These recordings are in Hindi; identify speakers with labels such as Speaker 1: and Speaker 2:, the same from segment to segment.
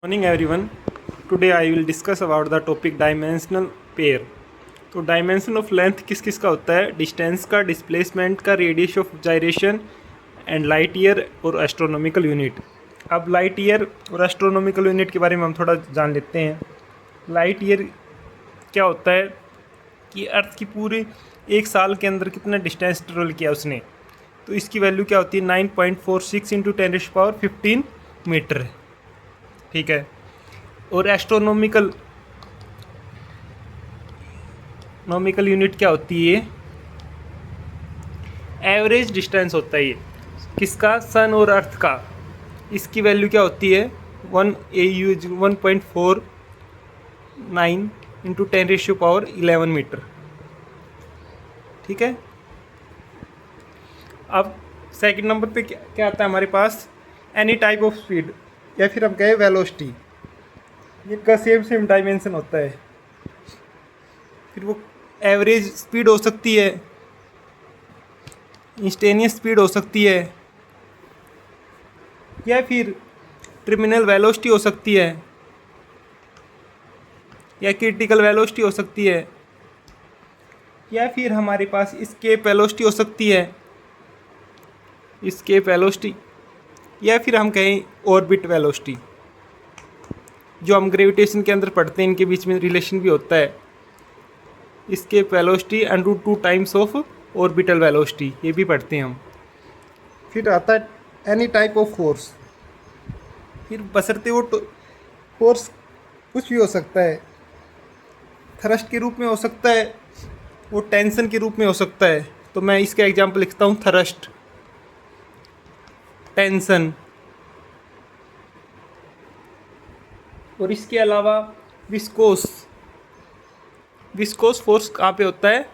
Speaker 1: Morning everyone. Today I will discuss about the topic dimensional pair. तो डायमेंशन ऑफ लेंथ किस किस का होता है? डिस्टेंस का, डिस्प्लेसमेंट का, radius of gyration and light year और एस्ट्रोनॉमिकल यूनिट। अब लाइट ईयर और एस्ट्रोनॉमिकल यूनिट के बारे में हम थोड़ा जान लेते हैं। लाइट ईयर क्या होता है कि अर्थ की पूरे एक साल के अंदर कितना डिस्टेंस ट्रेवल किया उसने, तो इसकी वैल्यू क्या होती है? 9.46 इंटू 10⁻15 मीटर। ठीक है। और एस्ट्रोनॉमिकल यूनिट क्या होती है? एवरेज डिस्टेंस होता है ये किसका? सन और अर्थ का। इसकी वैल्यू क्या होती है? 1 इंटू 10⁻11 मीटर। ठीक है। अब सेकंड नंबर पे क्या आता है हमारे पास? एनी टाइप ऑफ स्पीड, या फिर हम कहें वेलोसिटी। इनका सेम डायमेंशन होता है। फिर वो एवरेज स्पीड हो सकती है, इंस्टेनियस स्पीड हो सकती है, या फिर टर्मिनल वेलोसिटी हो सकती है, या क्रिटिकल वेलोसिटी हो सकती है, या फिर हमारे पास एस्केप वेलोसिटी हो सकती है, एस्केप वेलोसिटी, या फिर हम कहें ऑर्बिट वेलोसिटी। जो हम ग्रेविटेशन के अंदर पढ़ते हैं, इनके बीच में रिलेशन भी होता है। Escape velocity √2 times of orbital velocity, ये भी पढ़ते हैं हम। फिर आता है एनी टाइप ऑफ फोर्स। फिर बशर्ते वो फोर्स कुछ भी हो सकता है, थ्रस्ट के रूप में हो सकता है, वो टेंशन के रूप में हो सकता है। तो मैं इसका एग्जांपल लिखता हूँ: थ्रस्ट, टेंशन। और इसके अलावा विस्कोस फोर्स कहाँ पे होता है?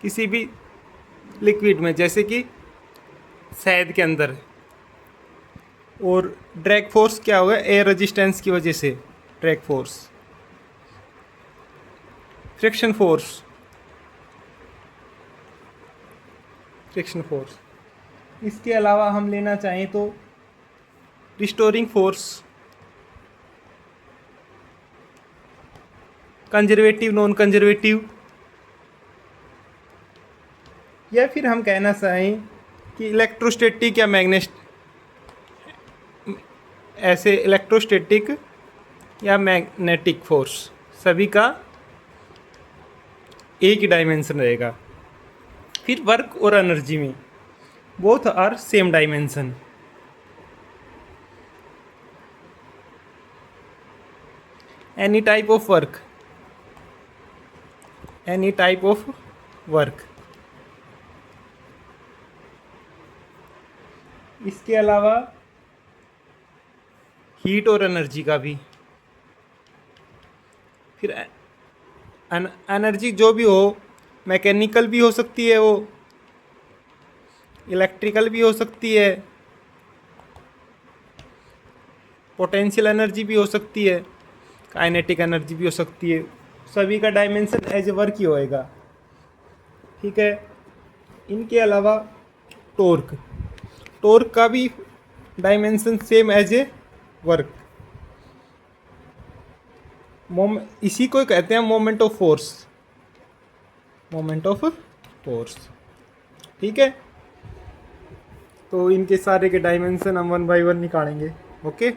Speaker 1: किसी भी लिक्विड में, जैसे कि शहद के अंदर। और ड्रैग फोर्स क्या होगा? एयर रेजिस्टेंस की वजह से ड्रैग फोर्स। Friction force. इसके अलावा हम लेना चाहें तो restoring force, conservative, non conservative, या फिर हम कहना चाहें कि इलेक्ट्रोस्टैटिक या इलेक्ट्रोस्टैटिक या मैग्नेटिक फोर्स, सभी का एक ही डायमेंशन रहेगा। फिर वर्क और एनर्जी में both are same dimension. Any type of work. इसके अलावा हीट और एनर्जी का भी। फिर एनर्जी जो भी हो, मैकेनिकल भी हो सकती है, वो इलेक्ट्रिकल भी हो सकती है, पोटेंशियल एनर्जी भी हो सकती है, काइनेटिक एनर्जी भी हो सकती है। सभी का डायमेंशन एज ए वर्क ही होएगा। ठीक है। इनके अलावा टॉर्क का भी dimension same as a work. इसी को कहते हैं मोमेंट ऑफ फोर्स। ठीक है। तो इनके सारे के डायमेंशन हम 1 बाय 1 निकालेंगे। ओके।